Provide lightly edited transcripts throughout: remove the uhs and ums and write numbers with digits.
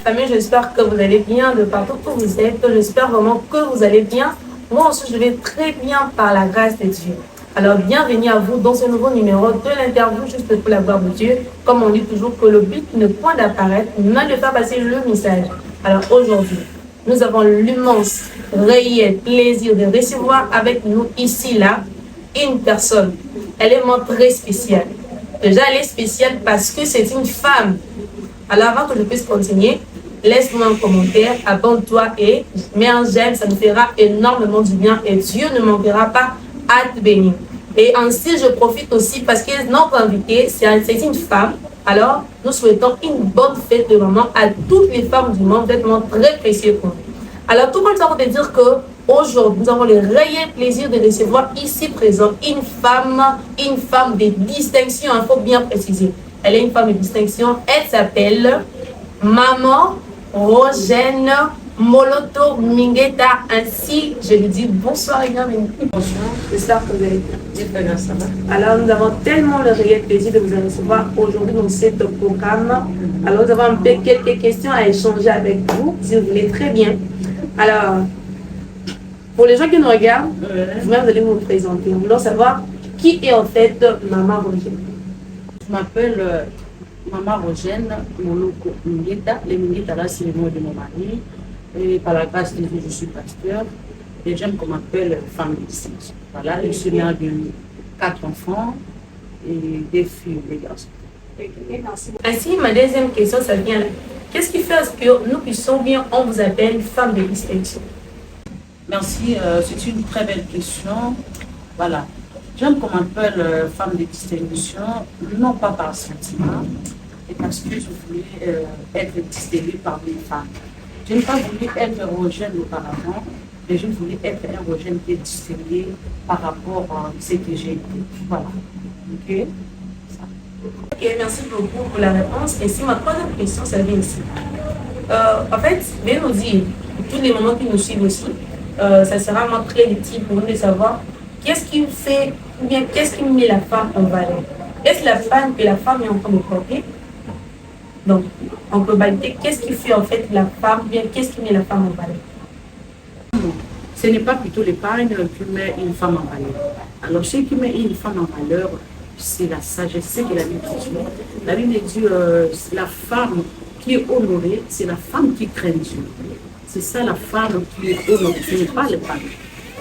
Famille, j'espère que vous allez bien de partout où vous êtes. J'espère vraiment que vous allez bien. Moi aussi, je vais très bien par la grâce de Dieu. Alors, bienvenue à vous dans ce nouveau numéro de l'interview juste pour la gloire de Dieu. Comme on dit toujours que le but n'est point d'apparaître, mais de faire passer le message. Alors, aujourd'hui, nous avons l'immense, réel plaisir de recevoir avec nous ici, là, une personne. Elle est vraiment très spéciale. Déjà, elle est spéciale parce que c'est une femme. Alors, avant que je puisse continuer, laisse-moi un commentaire, abonne-toi et mets un j'aime, ça nous fera énormément du bien et Dieu ne manquera pas à te bénir. Et ainsi, je profite aussi parce que notre invitée, c'est une femme. Alors, nous souhaitons une bonne fête de maman à toutes les femmes du monde, vraiment très précieux pour nous. Alors, tout le monde va te dire qu'aujourd'hui, nous avons le réel plaisir de recevoir ici présent une femme de distinction, il faut bien préciser. Elle est une femme de distinction. Elle s'appelle Maman Rogène Moloto Mingueta. Ainsi, je lui dis bonsoir et bienvenue. Bonsoir, j'espère que vous allez bien. Alors, nous avons tellement le réel plaisir de vous recevoir aujourd'hui dans ce programme. Alors, nous avons quelques questions à échanger avec vous, si vous voulez très bien. Alors, pour les gens qui nous regardent, vous-même, vous allez vous présenter. Nous voulons savoir qui est en fait Maman Rogène. Je m'appelle Maman Rogène Moloko Mingueta. Les Mingueta, là, c'est le nom de mon mari. Et par la grâce de Dieu, je suis pasteur. Et j'aime qu'on m'appelle femme de distinction. Voilà, je suis mère de 4 enfants et des filles et des garçons. Ainsi, ma deuxième question, ça vient là. Qu'est-ce qui fait à ce que nous puissions bien, on vous appelle femme de distinction? Merci, c'est une très belle question. Voilà. J'aime qu'on m'appelle femme de distinction, non pas par sentiment, et parce que je voulais être distinguée parmi les femmes. Je n'ai pas voulu être Rogène auparavant, mais je voulais être un Rogène qui est distingué par rapport à ce que j'ai été. Voilà. Ok? Ok, merci beaucoup pour la réponse. Et si ma troisième question, ça vient ici. En fait, veuillez nous dire, tous les moments qui nous suivent aussi, ça sera vraiment très utile pour nous de savoir qu'est-ce qui fait, ou bien qu'est-ce qui met la femme en valeur. Est-ce la femme que la femme est en train de porter? Donc, en globalité, qu'est-ce qui fait en fait la femme, ou bien qu'est-ce qui met la femme en valeur? Ce n'est pas plutôt l'épargne qui met une femme en valeur. Alors, ce qui met une femme en valeur, c'est la sagesse, c'est que la Bible dit. La Bible dit la femme qui est honorée, c'est la femme qui craint Dieu. C'est ça la femme qui est honorée, ce n'est pas l'épargne.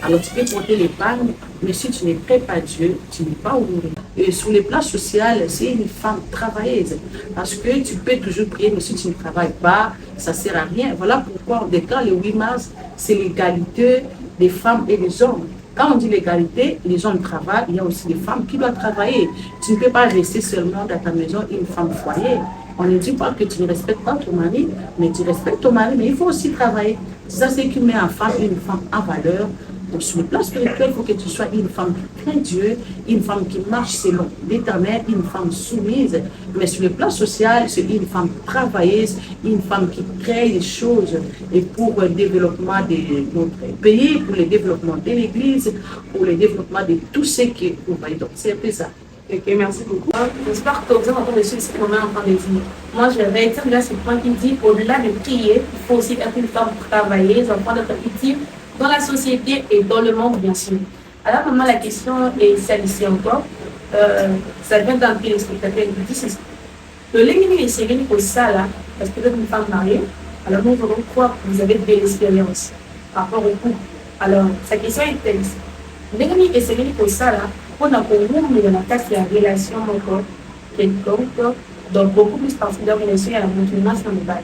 Alors tu peux porter l'épargne, mais si tu ne crées pas Dieu, tu n'es pas honoré. Et sur les plans sociaux, c'est une femme travailleuse. Parce que tu peux toujours prier, mais si tu ne travailles pas, ça ne sert à rien. Voilà pourquoi on déclare le 8 mars, c'est l'égalité des femmes et des hommes. Quand on dit l'égalité, les hommes travaillent, il y a aussi des femmes qui doivent travailler. Tu ne peux pas rester seulement dans ta maison une femme foyer. On ne dit pas que tu ne respectes pas ton mari, mais tu respectes ton mari, mais il faut aussi travailler. C'est ça, c'est qui met une femme en valeur. Donc, sur le plan spirituel, il faut que tu sois une femme qui craint Dieu, une femme qui marche selon l'Éternel, une femme soumise. Mais sur le plan social, c'est une femme travailleuse, une femme qui crée des choses et pour le développement de notre pays, pour le développement de l'Église, pour le développement de tout ce qui est ouvert. Donc, c'est un peu ça. Ok, merci beaucoup. J'espère que vous êtes en train de suivre ce qu'on est en train de dire. Moi, je réitère là ce point qui dit au-delà de prier, il faut aussi être une femme travailleuse, en train d'être utile dans la société et dans le monde, bien sûr. Alors, maintenant, la question est celle-ci encore. Ça vient d'un téléspectateur qui dit ceci. Le Lémini et Cyril pour ça, là, parce que vous êtes une femme mariée, alors nous voulons croire que vous avez de l'expérience par rapport au couple. Alors, sa question est telle. Lémini et Cyril pour ça, là, on a pour nous, mais on a cassé la relation encore, quelconque, donc beaucoup plus particulièrement, bien sûr, il y a la maintenance dans le bail.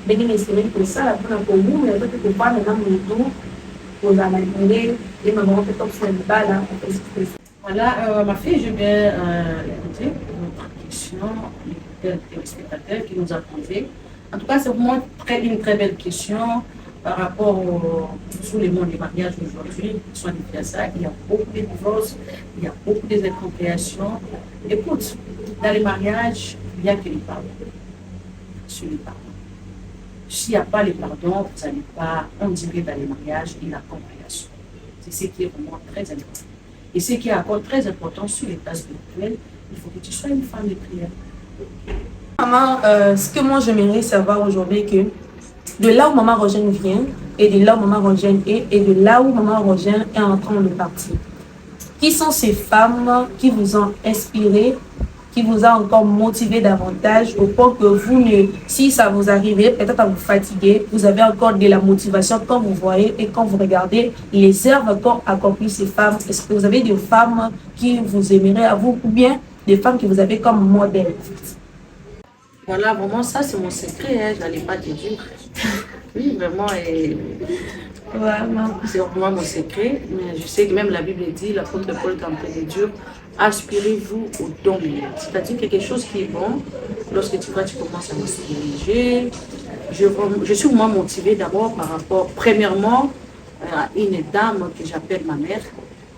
Lémini et Cyril pour ça, là, on a pour nous, mais on peut pas maintenant le tout. Voilà, ma fille, je vais écouter notre question, les téléspectateurs qui nous a posé. En tout cas, c'est vraiment une très belle question par rapport sur le monde du mariage aujourd'hui. Soit des fiançailles, il y a beaucoup de divorces, il y a beaucoup d'incompréhensions. Écoute, dans les mariages, il n'y a que les pardons. Sur les pardons. S'il n'y a pas les pardons, vous n'allez pas endiguer dans les mariages et la compréhension. C'est ce qui est vraiment très important. Et ce qui est encore très important sur les places spirituelles, il faut que tu sois une femme de prière. Maman, ce que moi j'aimerais savoir aujourd'hui, que de là où maman Rogène vient, et de là où maman Rogène est, et de là où maman Rogène est en train de partir. Qui sont ces femmes qui vous ont inspiré, qui vous a encore motivé davantage au point que vous ne, si ça vous arrivait peut-être à vous fatiguer, vous avez encore de la motivation quand vous voyez et quand vous regardez les œuvres qu'ont accomplies ces femmes. Est-ce que vous avez des femmes qui vous aimeraient à vous ou bien des femmes que vous avez comme modèle? Voilà, vraiment, ça, c'est mon secret, hein, je n'allais pas te dire. Oui, vraiment, c'est vraiment mon secret. Mais je sais que même la Bible dit, l'apôtre Paul, quand il dit Dieu, aspirez-vous au don meilleur. C'est-à-dire quelque chose qui est bon, lorsque tu vois, tu commences à m'inspirer. Je suis vraiment motivée d'abord par rapport, premièrement, à une dame que j'appelle ma mère.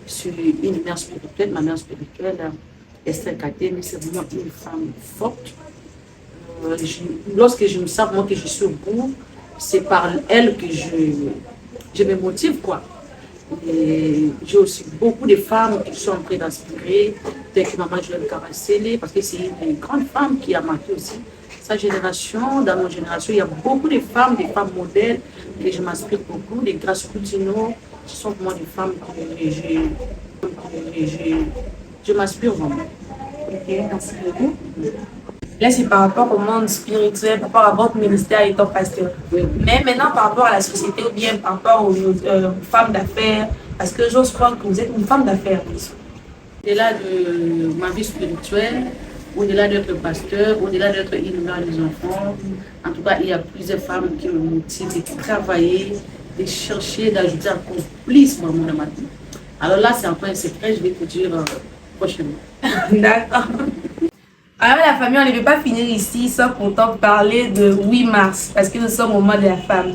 Je suis une mère spirituelle, ma mère spirituelle, Esther Katé, mais c'est vraiment une femme forte. Lorsque je me sens moi que je suis au bout, c'est par elle que je me motive, quoi. Et j'ai aussi beaucoup de femmes qui sont en train d'inspirer, telles que Maman Joël Caracélé, parce que c'est une grande femme qui a marqué aussi sa génération. Dans notre génération, il y a beaucoup de femmes modèles, que je m'inspire beaucoup, des Grâce Coutinho, ce sont pour moi des femmes que je m'inspire vraiment. Ok, merci beaucoup. Là, c'est par rapport au monde spirituel, par rapport à votre ministère étant pasteur. Oui. Mais maintenant, par rapport à la société ou bien par rapport aux femmes d'affaires, parce que j'ose croire que vous êtes une femme d'affaires. Au-delà de ma vie spirituelle, au-delà d'être pasteur, au-delà d'être une mère des enfants, en tout cas, il y a plusieurs femmes qui me motivent de travailler, de chercher, d'ajouter encore plus dans ma vie. Alors là, c'est encore un secret, je vais te dire prochainement. D'accord. Alors la famille, on ne veut pas finir ici sans pourtant parler de 8 mars, parce que nous sommes au mois de la femme.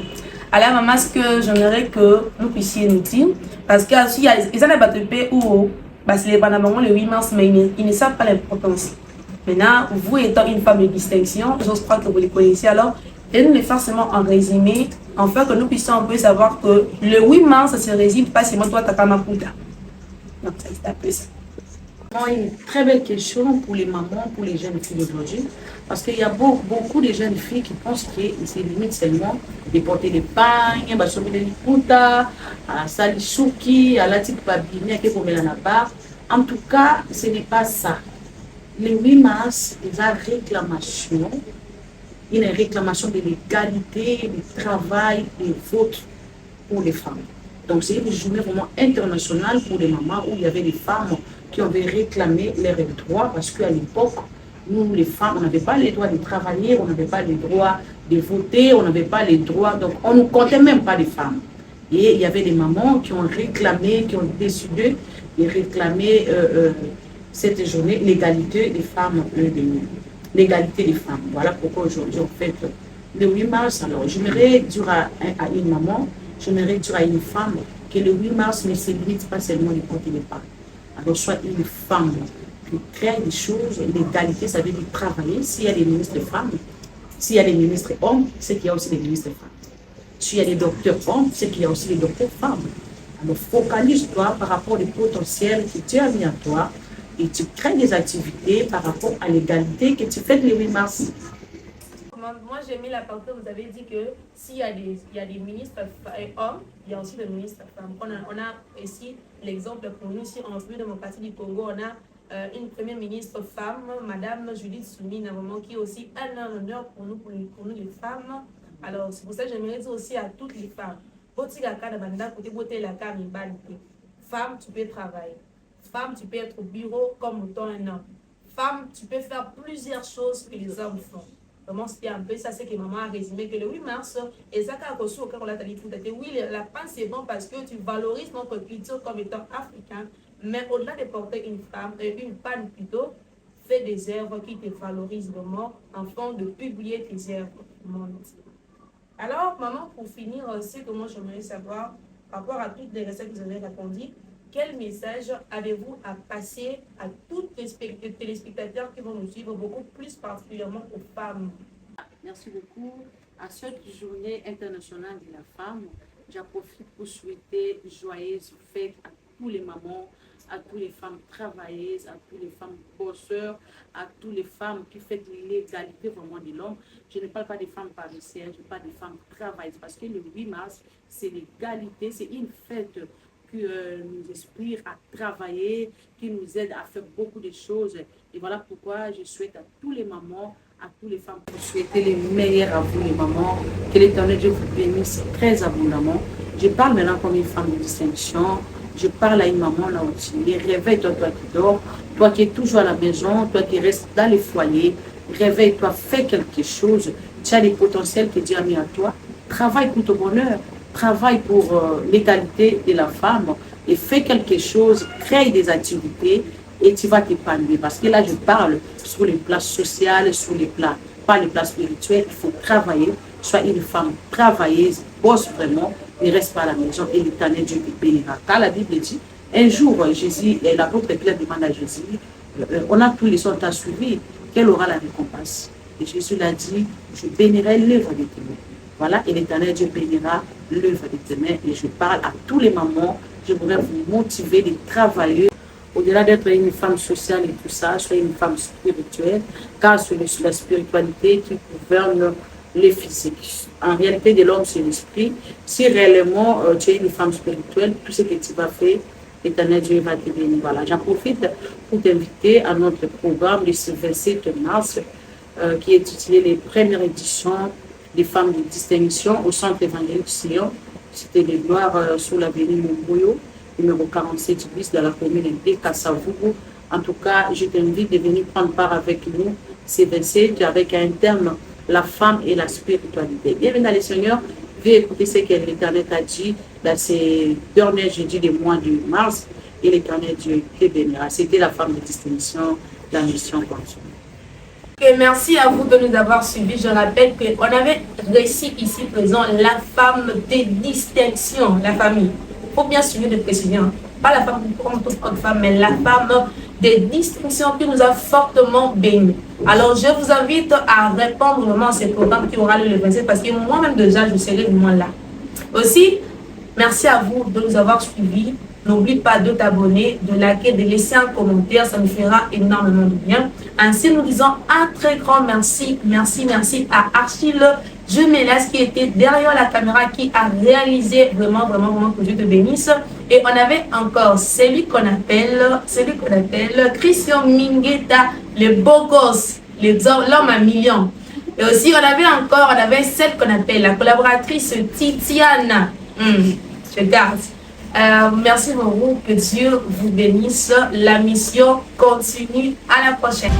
Alors maman, ce que j'aimerais que nous puissions nous dire, parce que s'il y a des battus ou c'est les pendant le 8 mars, mais ils ne savent pas l'importance. Maintenant, vous étant une femme de distinction, j'ose croire que vous les connaissez, alors et nous le forcément en résumé, afin que nous puissions un peu savoir que le 8 mars, ça se résume pas seulement toi, ta Kamaputa. Donc, c'est un peu ça. Une très belle question pour les mamans, pour les jeunes filles d'aujourd'hui, parce qu'il y a beaucoup de jeunes filles qui pensent que c'est limite seulement de porter des pagnes, de sommer des puta, à salisuki, à la type babine, qui est la barre. En tout cas, ce n'est pas ça. Le 8 mars, il y a une réclamation de l'égalité, du travail, des votes pour les femmes. Donc c'est une journée vraiment internationale pour les mamans où il y avait des femmes qui avaient réclamé leurs droits parce qu'à l'époque, nous les femmes, on n'avait pas les droits de travailler, on n'avait pas les droits de voter, on n'avait pas les droits, donc on ne comptait même pas les femmes. Et il y avait des mamans qui ont réclamé, qui ont décidé de réclamer cette journée, l'égalité des femmes, l'égalité des femmes. Voilà pourquoi aujourd'hui on fête le 8 mars. Alors j'aimerais dire à une maman, j'aimerais dire à une femme que le 8 mars ne se limite pas seulement de porter les pas. Alors, soit une femme qui crée des choses, l'égalité, ça veut dire travailler. S'il y a des ministres femmes, s'il y a des ministres hommes, c'est qu'il y a aussi des ministres femmes. S'il y a des docteurs hommes, c'est qu'il y a aussi des docteurs femmes. Alors, focalise-toi par rapport au potentiel que tu as mis à toi et tu crées des activités par rapport à l'égalité que tu fais le 8 mars. Moi, j'ai mis la partie où vous avez dit que s'il y a des ministres hommes, il y a aussi des ministres femmes. On a ici l'exemple pour nous, ici en République démocratique du Congo, on a une première ministre femme, Madame Judith Soumine, qui est aussi un honneur pour nous les femmes. Alors, c'est pour ça que j'aimerais dire aussi à toutes les femmes, femme, tu peux travailler. Femme, tu peux être au bureau comme autant un homme. Femme, tu peux faire plusieurs choses que les hommes font. Vraiment, c'était un peu ça, c'est que maman a résumé que le 8 mars, et ça a reçu au cœur de la oui, la panne c'est bon parce que tu valorises notre culture comme étant africaine, mais au-delà de porter une femme, une panne plutôt, fais des œuvres qui te valorisent vraiment, afin de publier tes œuvres au monde entier. Alors, maman, pour finir aussi, comment j'aimerais savoir, par rapport à toutes les recettes que vous avez répondues, quel message avez-vous à passer à tous les téléspectateurs qui vont nous suivre, beaucoup plus particulièrement aux femmes? Merci beaucoup. À cette journée internationale de la femme, j'en profite pour souhaiter joyeuse fête à tous les mamans, à toutes les femmes travailleuses, à toutes les femmes bosseurs, à toutes les femmes qui font l'égalité vraiment de l'homme. Je ne parle pas des femmes parisiennes, je parle des femmes travailleuses parce que le 8 mars, c'est l'égalité, c'est une fête qui nous inspire à travailler, qui nous aide à faire beaucoup de choses. Et voilà pourquoi je souhaite à tous les mamans, à toutes les femmes, pour souhaiter les meilleurs à vous les mamans, que l'Éternel Dieu vous bénisse très abondamment. Je parle maintenant comme une femme de distinction. Je parle à une maman là où tu es. Réveille-toi, toi qui dors, toi qui es toujours à la maison, toi qui restes dans les foyers. Réveille-toi, fais quelque chose. Tu as les potentiels que Dieu a mis à toi. Travaille pour ton bonheur. Travaille pour l'égalité de la femme et fais quelque chose, crée des activités et tu vas t'épanouir. Parce que là, je parle sur les plans sociaux, sur les plans, pas les plans spirituels. Il faut travailler. Sois une femme travailleuse, bosse vraiment, ne reste pas à la maison et l'Éternel Dieu te bénira. Car la Bible dit, un jour, Jésus, et l'apôtre Pierre demande à Jésus, on a tous les sons à suivi, quelle aura la récompense? Et Jésus l'a dit, je bénirai l'œuvre de tes mains. Voilà, et l'Éternel Dieu bénira l'œuvre de tes mains. Et je parle à tous les mamans, je voudrais vous motiver de travailler. Au-delà d'être une femme sociale et tout ça, soyez une femme spirituelle, car c'est la spiritualité qui gouverne les physiques. En réalité, de l'homme, c'est l'esprit. Si réellement tu es une femme spirituelle, tout ce que tu vas faire, l'Éternel Dieu va te bénir. Voilà, j'en profite pour t'inviter à notre programme du 27 mars, qui est intitulé les premières éditions des femmes de distinction au centre évangélique Sion. C'était les Gloires sur l'avenue Montbouyo, numéro 47 bis dans la commune de Kassavougou. En tout cas, je t'invite de venir prendre part avec nous ces 27 avec un thème, la femme et la spiritualité. Bienvenue dans les Seigneurs. Viens écouter ce que l'Éternel a dit dans ces derniers jeudis du mois de mars et l'Éternel Dieu te bénira. C'était la femme de distinction, la mission continue. Okay, merci à vous de nous avoir suivis. Je rappelle qu'on avait réussi ici présent la femme de distinction, la famille. Il faut bien suivre de précision. Pas la femme comme toute autre femme, mais la femme de distinction qui nous a fortement bénis. Alors, je vous invite à répondre vraiment à ce programme qui aura lieu le 27 parce que moi-même déjà, je serai vraiment là. Aussi, merci à vous de nous avoir suivis. N'oublie pas de t'abonner, de liker, de laisser un commentaire, ça nous fera énormément de bien. Ainsi, nous disons un très grand merci, merci à Achille Jumelas qui était derrière la caméra, qui a réalisé vraiment que Dieu te bénisse. Et on avait encore celui qu'on appelle Christian Mingueta, le beau gosse, l'homme à millions. Et aussi, on avait celle qu'on appelle la collaboratrice Titiana. Je garde. Merci beaucoup, que Dieu vous bénisse. La mission continue. À la prochaine.